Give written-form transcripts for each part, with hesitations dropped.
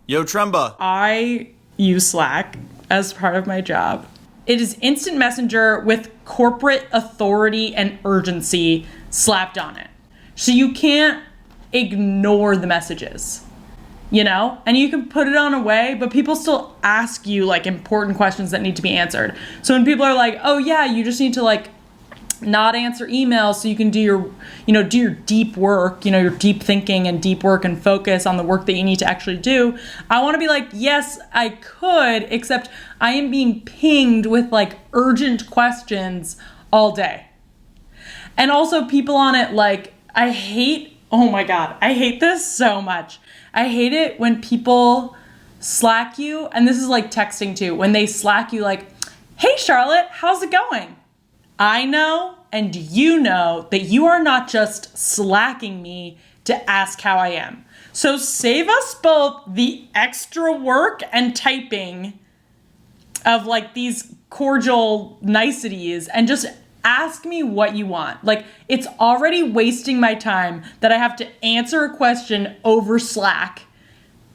Yo, Tremba. I use Slack as part of my job. It is instant messenger with corporate authority and urgency slapped on it. So you can't ignore the messages, you know? And you can put it on away, but people still ask you like important questions that need to be answered. So when people are like, oh yeah, you just need to like not answer emails so you can do your, do your deep work, your deep thinking and deep work and focus on the work that you need to actually do. I want to be like, yes, I could, except I am being pinged with like urgent questions all day. And also people on it, like, oh my God, I hate this so much. I hate it when people Slack you, and this is like texting too, when they Slack you like, hey Charlotte, how's it going? I know, and you know, that you are not just slacking me to ask how I am. So save us both the extra work and typing of like these cordial niceties and just ask me what you want. Like, it's already wasting my time that I have to answer a question over Slack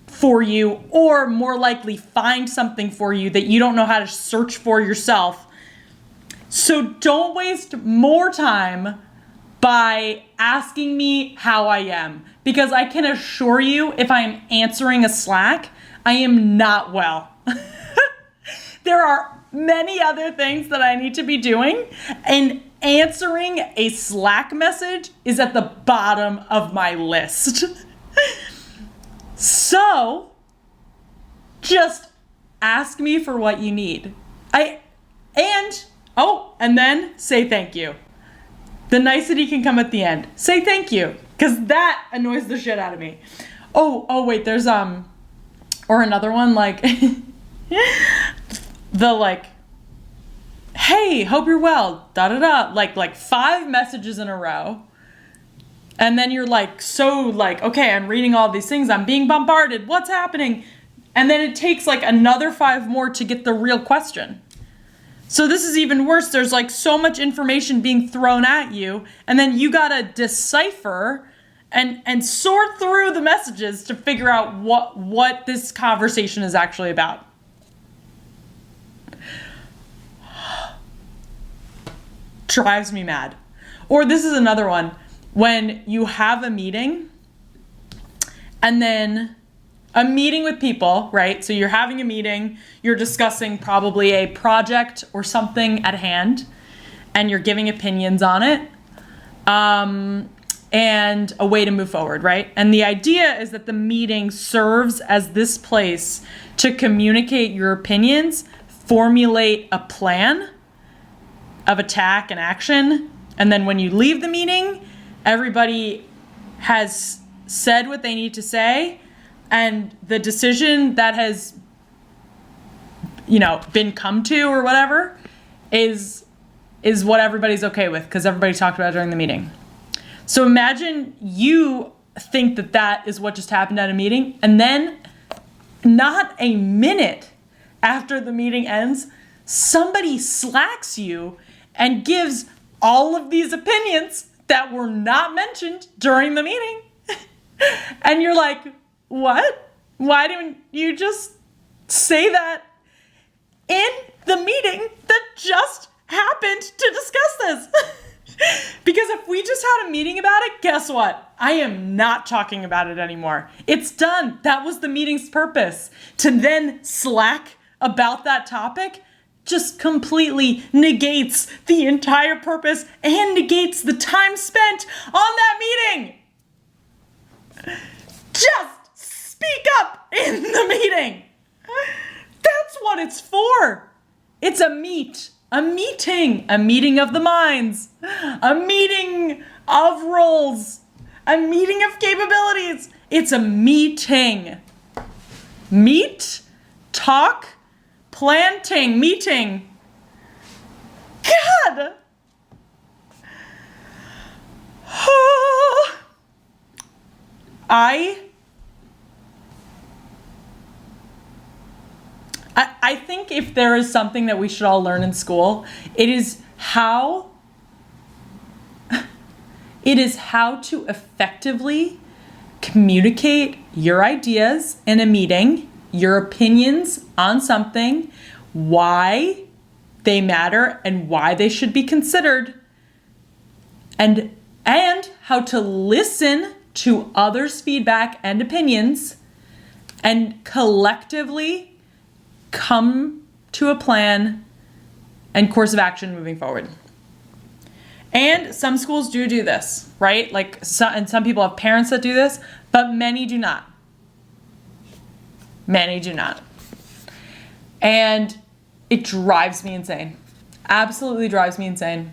for you, or more likely find something for you that you don't know how to search for yourself. So don't waste more time by asking me how I am, because I can assure you, if I am answering a Slack, I am not well. There are many other things that I need to be doing, and answering a Slack message is at the bottom of my list. So just ask me for what you need. And then say thank you. The nicety can come at the end. Say thank you, because that annoys the shit out of me. Oh wait, there's or another one like the like, hey, hope you're well, da da da, like 5 messages in a row. And then you're like, so like, okay, I'm reading all these things, I'm being bombarded, what's happening? And then it takes like another 5 more to get the real question. So this is even worse. There's like so much information being thrown at you, and then you gotta decipher and sort through the messages to figure out what this conversation is actually about. Drives me mad. Or this is another one. When you have a meeting, and then a meeting with people, right? So you're having a meeting, you're discussing probably a project or something at hand, and you're giving opinions on it, and a way to move forward, right? And the idea is that the meeting serves as this place to communicate your opinions, formulate a plan of attack and action, and then when you leave the meeting, everybody has said what they need to say, and the decision that has, been come to or whatever is what everybody's okay with, because everybody talked about it during the meeting. So imagine you think that is what just happened at a meeting, and then not a minute after the meeting ends, somebody Slacks you and gives all of these opinions that were not mentioned during the meeting. And you're like, what? Why didn't you just say that in the meeting that just happened to discuss this? Because if we just had a meeting about it, guess what? I am not talking about it anymore. It's done. That was the meeting's purpose. To then Slack about that topic just completely negates the entire purpose and negates the time spent on that meeting. Just speak up in the meeting. That's what it's for. It's a meeting of the minds, a meeting of roles, a meeting of capabilities. It's a meeting. Meet, talk, planting, meeting. God. I think if there is something that we should all learn in school, it is how to effectively communicate your ideas in a meeting, your opinions on something, why they matter and why they should be considered, and how to listen to others' feedback and opinions and collectively come to a plan and course of action moving forward. And some schools do this, right? And some people have parents that do this, but many do not. Many do not. And it drives me insane. Absolutely drives me insane.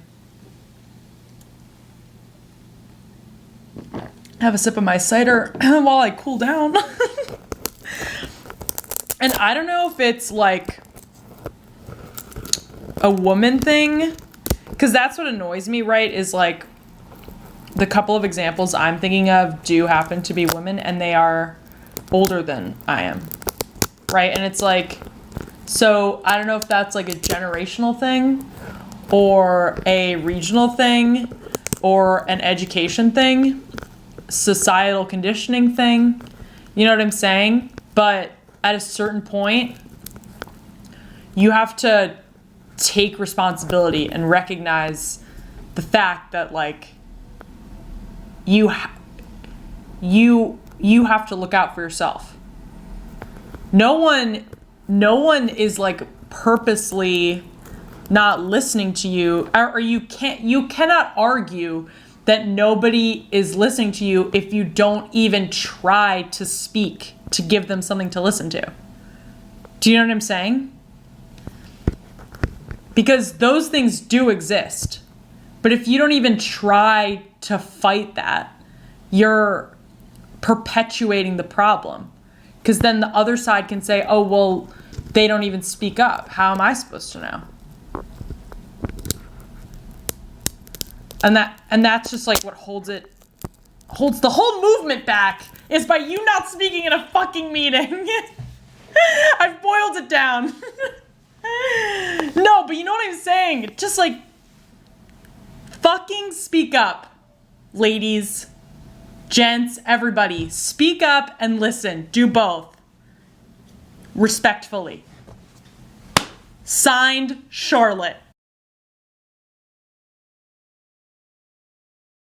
Have a sip of my cider while I cool down. And I don't know if it's like a woman thing, because that's what annoys me, right? Is like the couple of examples I'm thinking of do happen to be women, and they are older than I am, right? And it's like, so I don't know if that's like a generational thing or a regional thing or an education thing, societal conditioning thing. You know what I'm saying? But at a certain point, you have to take responsibility and recognize the fact that like you have to look out for yourself. No one is like purposely not listening to you, or you cannot argue that nobody is listening to you if you don't even try to speak to give them something to listen to. Do you know what I'm saying? Because those things do exist. But if you don't even try to fight that, you're perpetuating the problem. Because then the other side can say, oh, well, they don't even speak up. How am I supposed to know? And that's just like what holds the whole movement back, is by you not speaking in a fucking meeting. I've boiled it down. No, but you know what I'm saying? Just like, fucking speak up, ladies, gents, everybody. Speak up and listen. Do both. Respectfully. Signed, Charlotte.